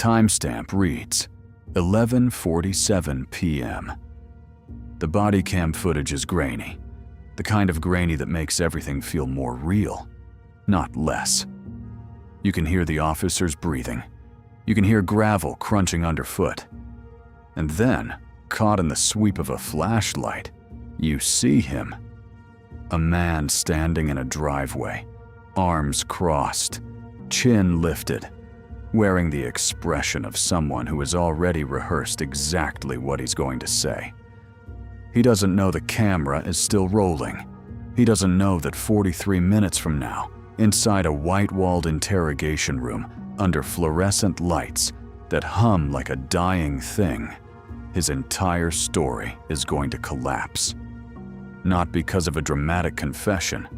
timestamp reads 11:47 p.m. The body cam footage is grainy, the kind of grainy that makes everything feel more real, not less. You can hear the officers breathing. You can hear gravel crunching underfoot. And then, caught in the sweep of a flashlight, you see him. A man standing in a driveway, arms crossed, chin lifted, wearing the expression of someone who has already rehearsed exactly what he's going to say. He doesn't know the camera is still rolling. He doesn't know that 43 minutes from now, inside a white-walled interrogation room under fluorescent lights that hum like a dying thing, his entire story is going to collapse. Not because of a dramatic confession,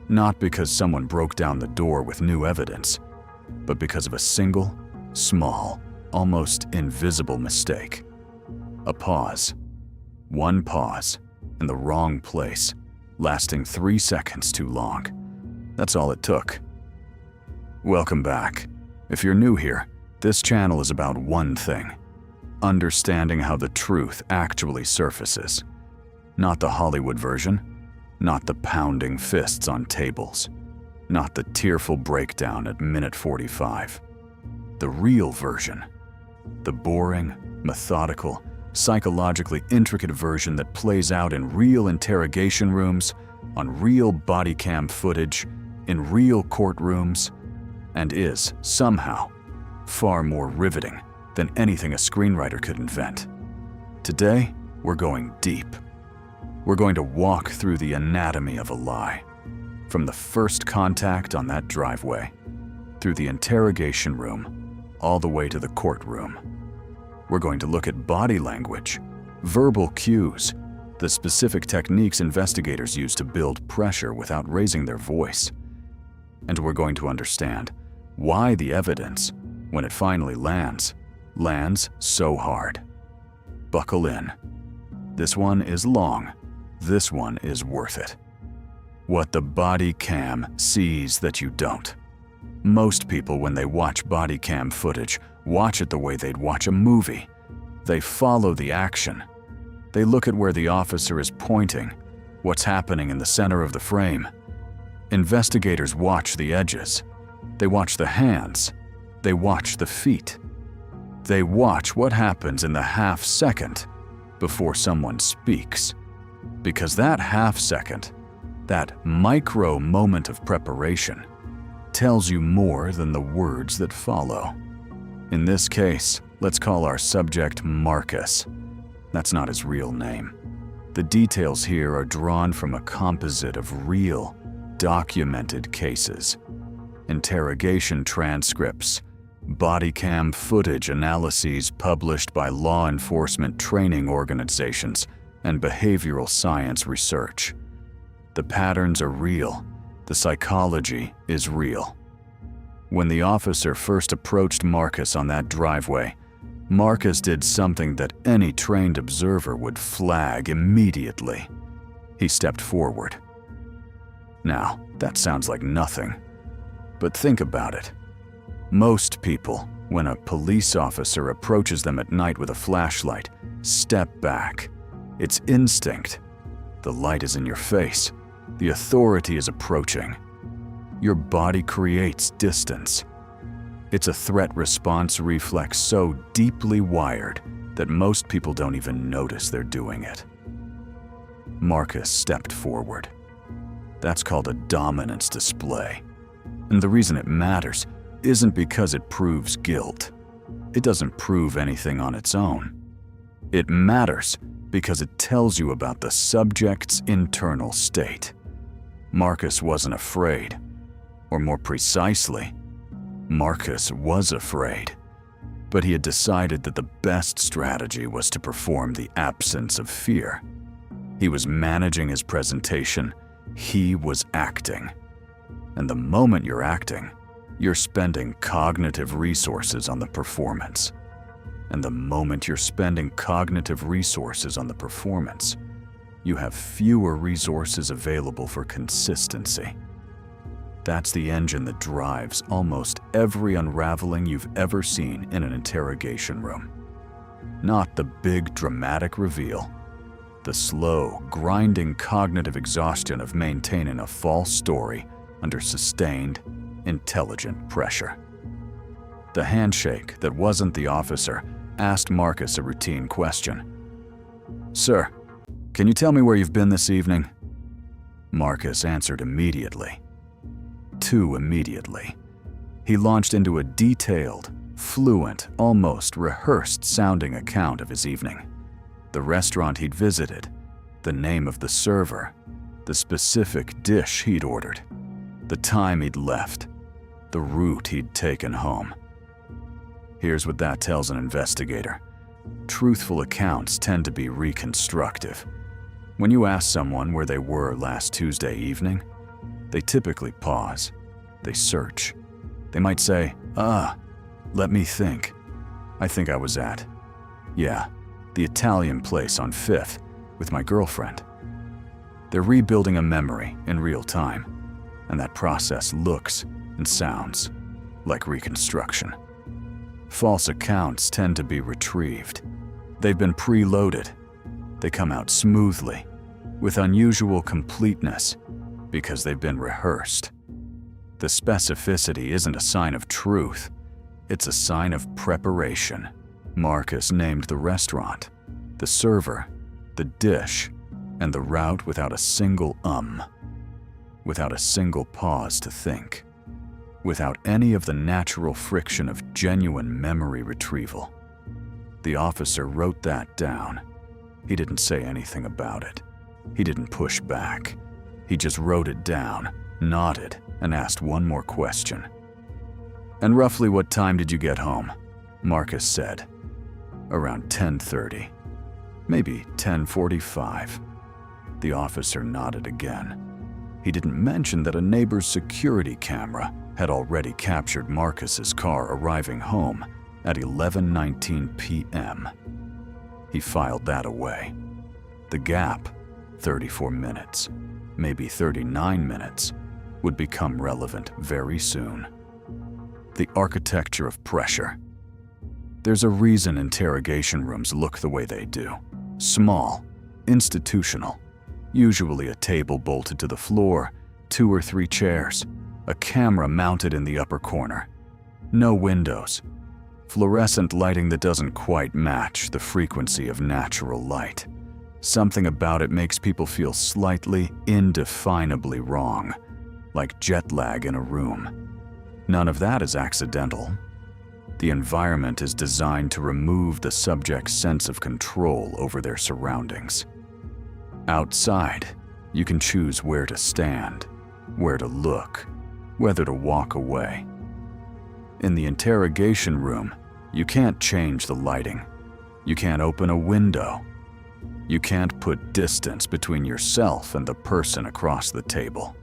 not because someone broke down the door with new evidence, but because of a single, small, almost invisible mistake. A pause. One pause in the wrong place, lasting 3 seconds too long. That's all it took. Welcome back. If you're new here, this channel is about one thing: understanding how the truth actually surfaces. Not the Hollywood version, not the pounding fists on tables, not the tearful breakdown at minute 45. The real version. The boring, methodical, psychologically intricate version that plays out in real interrogation rooms, on real body cam footage, in real courtrooms, and is, somehow, far more riveting than anything a screenwriter could invent. Today, we're going deep. We're going to walk through the anatomy of a lie, from the first contact on that driveway, through the interrogation room, all the way to the courtroom. We're going to look at body language, verbal cues, the specific techniques investigators use to build pressure without raising their voice. And we're going to understand why the evidence, when it finally lands so hard. Buckle in. This one is long. This one is worth it. What the body cam sees that you don't. Most people, when they watch body cam footage, watch it the way they'd watch a movie. They follow the action. They look at where the officer is pointing, what's happening in the center of the frame. Investigators watch the edges. They watch the hands. They watch the feet. They watch what happens in the half second before someone speaks. Because that half second, that micro moment of preparation, tells you more than the words that follow. In this case, let's call our subject Marcus. That's not his real name. The details here are drawn from a composite of real, documented cases. Interrogation transcripts, body cam footage analyses published by law enforcement training organizations, and behavioral science research. The patterns are real. The psychology is real. When the officer first approached Marcus on that driveway, Marcus did something that any trained observer would flag immediately. He stepped forward. Now, that sounds like nothing. But think about it. Most people, when a police officer approaches them at night with a flashlight, step back. It's instinct. The light is in your face. The authority is approaching. Your body creates distance. It's a threat response reflex so deeply wired that most people don't even notice they're doing it. Marcus stepped forward. That's called a dominance display. And the reason it matters isn't because it proves guilt. It doesn't prove anything on its own. It matters because it tells you about the subject's internal state. Marcus wasn't afraid. Or more precisely, Marcus was afraid. But he had decided that the best strategy was to perform the absence of fear. He was managing his presentation. He was acting. And the moment you're acting, you're spending cognitive resources on the performance. And the moment you're spending cognitive resources on the performance, you have fewer resources available for consistency. That's the engine that drives almost every unraveling you've ever seen in an interrogation room. Not the big dramatic reveal, the slow, grinding cognitive exhaustion of maintaining a false story under sustained, intelligent pressure. The handshake that wasn't the officer asked Marcus a routine question. "Sir, can you tell me where you've been this evening?" Marcus answered immediately. Too immediately. He launched into a detailed, fluent, almost rehearsed-sounding account of his evening. The restaurant he'd visited, the name of the server, the specific dish he'd ordered, the time he'd left, the route he'd taken home. Here's what that tells an investigator. Truthful accounts tend to be reconstructive. When you ask someone where they were last Tuesday evening, they typically pause. They search. They might say, let me think. I think I was at, the Italian place on 5th with my girlfriend. They're rebuilding a memory in real time, and that process looks and sounds like reconstruction. False accounts tend to be retrieved. They've been preloaded. They come out smoothly, with unusual completeness, because they've been rehearsed. The specificity isn't a sign of truth. It's a sign of preparation. Marcus named the restaurant, the server, the dish, and the route without a single without a single pause to think, without any of the natural friction of genuine memory retrieval. The officer wrote that down. He didn't say anything about it. He didn't push back. He just wrote it down, nodded, and asked one more question. "And roughly what time did you get home?" Marcus said. "Around 10:30. Maybe 10:45. The officer nodded again. He didn't mention that a neighbor's security camera had already captured Marcus's car arriving home at 11:19 p.m. He filed that away. The gap, 34 minutes, maybe 39 minutes, would become relevant very soon. The architecture of pressure. There's a reason interrogation rooms look the way they do. Small, institutional, usually a table bolted to the floor, 2 or 3 chairs, a camera mounted in the upper corner. No windows. Fluorescent lighting that doesn't quite match the frequency of natural light. Something about it makes people feel slightly, indefinably wrong, like jet lag in a room. None of that is accidental. The environment is designed to remove the subject's sense of control over their surroundings. Outside, you can choose where to stand, where to look, whether to walk away. In the interrogation room, you can't change the lighting. You can't open a window. You can't put distance between yourself and the person across the table.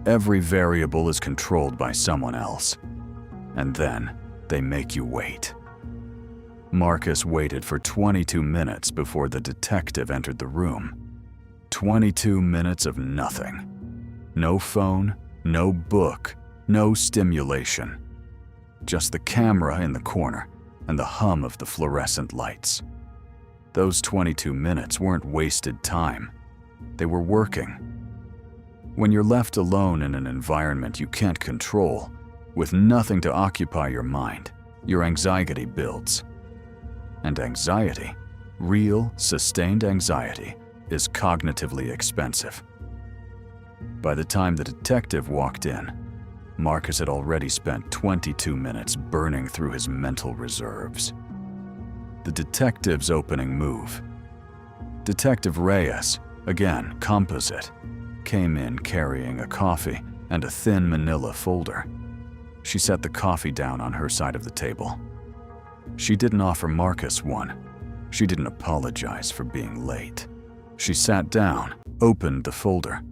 Every variable is controlled by someone else. And then they make you wait. Marcus waited for 22 minutes before the detective entered the room. 22 minutes of nothing. No phone, no book, no stimulation. Just the camera in the corner and the hum of the fluorescent lights. Those 22 minutes weren't wasted time. They were working. When you're left alone in an environment you can't control, with nothing to occupy your mind, your anxiety builds. And anxiety, real, sustained anxiety, is cognitively expensive. By the time the detective walked in, Marcus had already spent 22 minutes burning through his mental reserves. The detective's opening move. Detective Reyes, again composite, came in carrying a coffee and a thin manila folder. She set the coffee down on her side of the table. She didn't offer Marcus one. She didn't apologize for being late. She sat down, opened the folder,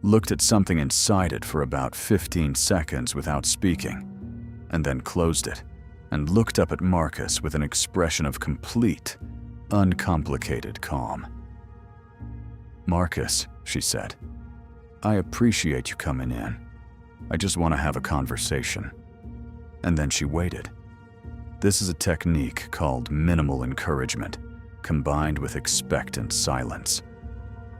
looked at something inside it for about 15 seconds without speaking, and then closed it and looked up at Marcus with an expression of complete, uncomplicated calm. "Marcus," she said, "I appreciate you coming in. I just want to have a conversation." and then she waited. This is a technique called minimal encouragement, combined with expectant silence.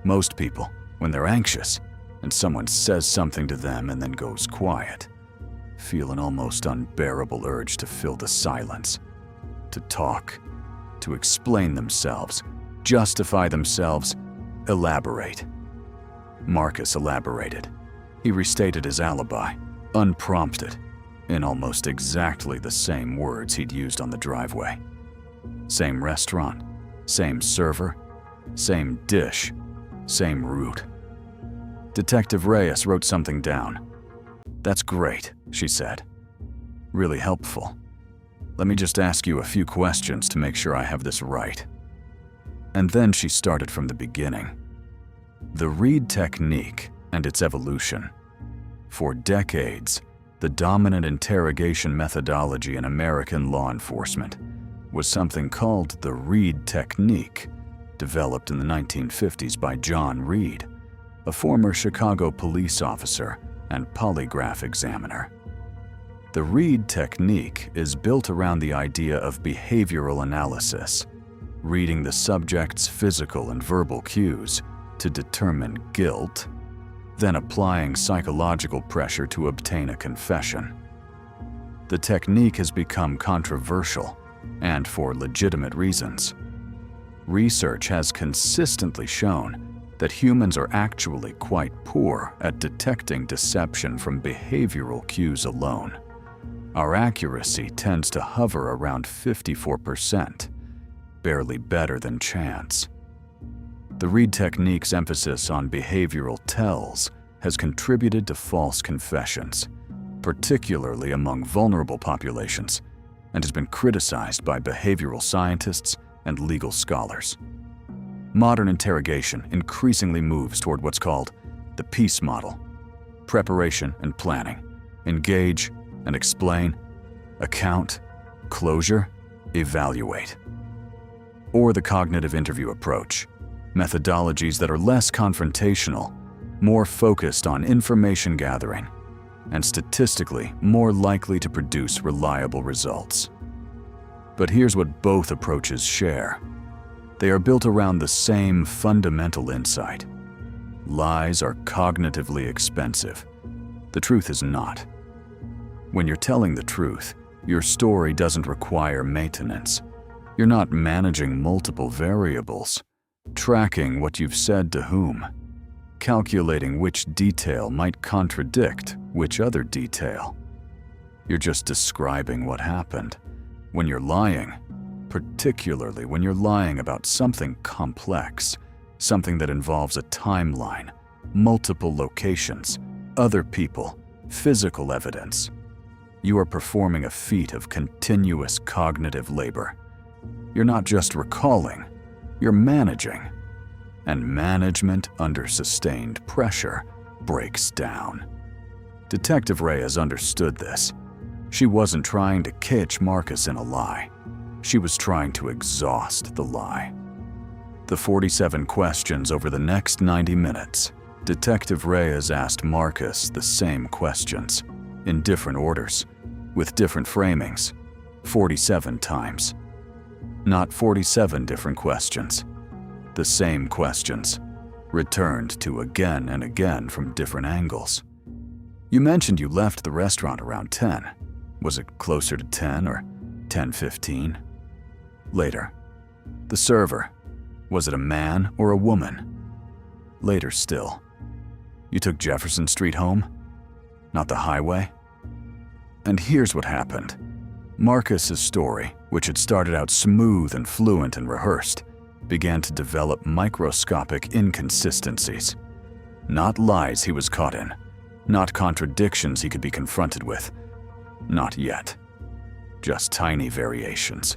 Most people, when they're anxious and someone says something to them and then goes quiet, feel an almost unbearable urge to fill the silence, to talk, to explain themselves, justify themselves, elaborate. Marcus elaborated. He restated his alibi, unprompted, in almost exactly the same words he'd used on the driveway. Same restaurant, same server, same dish, same route. Detective Reyes wrote something down. "That's great," she said. "Really helpful. Let me just ask you a few questions to make sure I have this right." And then she started from the beginning. The Reed technique and its evolution. For decades, the dominant interrogation methodology in American law enforcement was something called the Reed technique, developed in the 1950s by John Reed, a former Chicago police officer and polygraph examiner. The Reed technique is built around the idea of behavioral analysis, reading the subject's physical and verbal cues to determine guilt, then applying psychological pressure to obtain a confession. The technique has become controversial, and for legitimate reasons. Research has consistently shown that humans are actually quite poor at detecting deception from behavioral cues alone. Our accuracy tends to hover around 54%, barely better than chance. The Reed technique's emphasis on behavioral tells has contributed to false confessions, particularly among vulnerable populations, and has been criticized by behavioral scientists and legal scholars. Modern interrogation increasingly moves toward what's called the PEACE model: preparation and planning, engage and explain, account, closure, evaluate. Or the cognitive interview approach, methodologies that are less confrontational, more focused on information gathering, and statistically more likely to produce reliable results. But here's what both approaches share. They are built around the same fundamental insight. Lies are cognitively expensive. The truth is not. When you're telling the truth, your story doesn't require maintenance. You're not managing multiple variables, tracking what you've said to whom, calculating which detail might contradict which other detail. You're just describing what happened. When you're lying, particularly when you're lying about something complex, something that involves a timeline, multiple locations, other people, physical evidence, you are performing a feat of continuous cognitive labor. You're not just recalling, you're managing. And management under sustained pressure breaks down. Detective Reyes understood this. She wasn't trying to catch Marcus in a lie. She was trying to exhaust the lie. The 47 questions over the next 90 minutes, Detective Reyes asked Marcus the same questions, in different orders, with different framings, 47 times. Not 47 different questions. The same questions, returned to again and again from different angles. You mentioned you left the restaurant around 10. Was it closer to 10 or 10:15? Later. The server. Was it a man or a woman? Later still. You took Jefferson Street home? Not the highway? And here's what happened. Marcus's story, which had started out smooth and fluent and rehearsed, began to develop microscopic inconsistencies. Not lies he was caught in, not contradictions he could be confronted with. Not yet. Just tiny variations.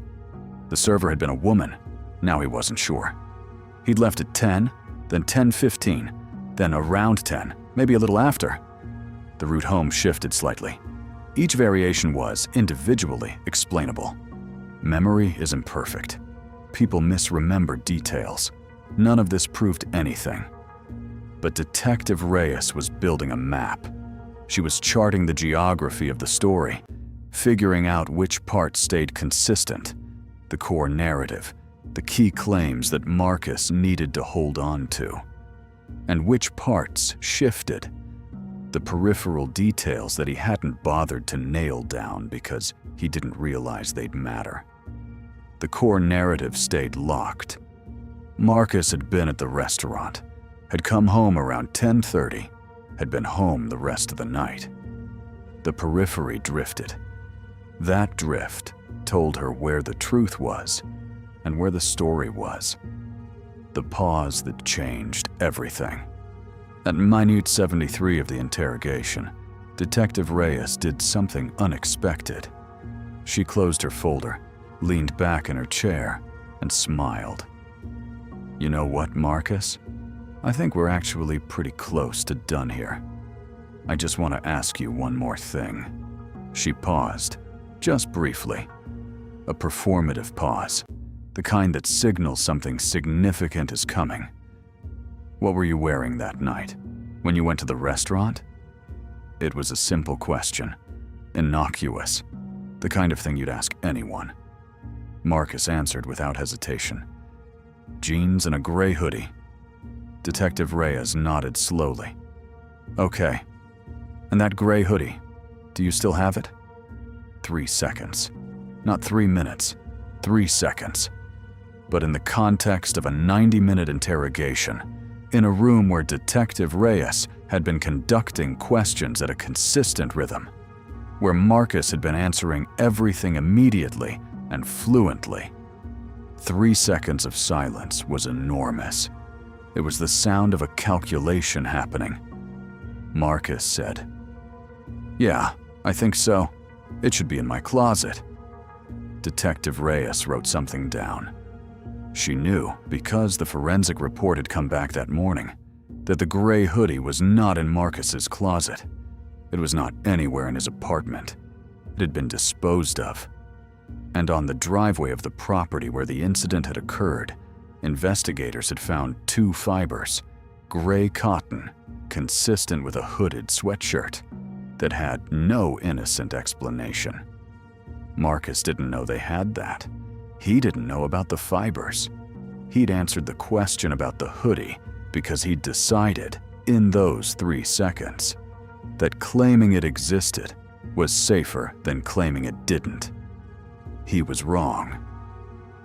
The server had been a woman. Now he wasn't sure. He'd left at 10, then 10:15, then around 10, maybe a little after. The route home shifted slightly. Each variation was individually explainable. Memory is imperfect. People misremember details. None of this proved anything. But Detective Reyes was building a map. She was charting the geography of the story, figuring out which part stayed consistent, the core narrative, the key claims that Marcus needed to hold on to, and which parts shifted, the peripheral details that he hadn't bothered to nail down because he didn't realize they'd matter. The core narrative stayed locked. Marcus had been at the restaurant, had come home around 10:30, had been home the rest of the night. The periphery drifted. That drift told her where the truth was and where the story was. The pause that changed everything. At minute 73 of the interrogation, Detective Reyes did something unexpected. She closed her folder, leaned back in her chair, and smiled. "You know what, Marcus? I think we're actually pretty close to done here. I just want to ask you one more thing." She paused, just briefly. A performative pause, the kind that signals something significant is coming. "What were you wearing that night, when you went to the restaurant?" It was a simple question, innocuous, the kind of thing you'd ask anyone. Marcus answered without hesitation. "Jeans and a gray hoodie." Detective Reyes nodded slowly. "Okay. And that gray hoodie, do you still have it?" 3 seconds. Not 3 minutes. 3 seconds. But in the context of a 90-minute interrogation, in a room where Detective Reyes had been conducting questions at a consistent rhythm, where Marcus had been answering everything immediately and fluently, 3 seconds of silence was enormous. It was the sound of a calculation happening. Marcus said, "Yeah, I think so. It should be in my closet." Detective Reyes wrote something down. She knew, because the forensic report had come back that morning, that the gray hoodie was not in Marcus's closet. It was not anywhere in his apartment. It had been disposed of. And on the driveway of the property where the incident had occurred, investigators had found 2 fibers, gray cotton, consistent with a hooded sweatshirt, that had no innocent explanation. Marcus didn't know they had that. He didn't know about the fibers. He'd answered the question about the hoodie because he'd decided, in those 3 seconds, that claiming it existed was safer than claiming it didn't. He was wrong.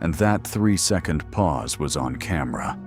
And that 3-second pause was on camera.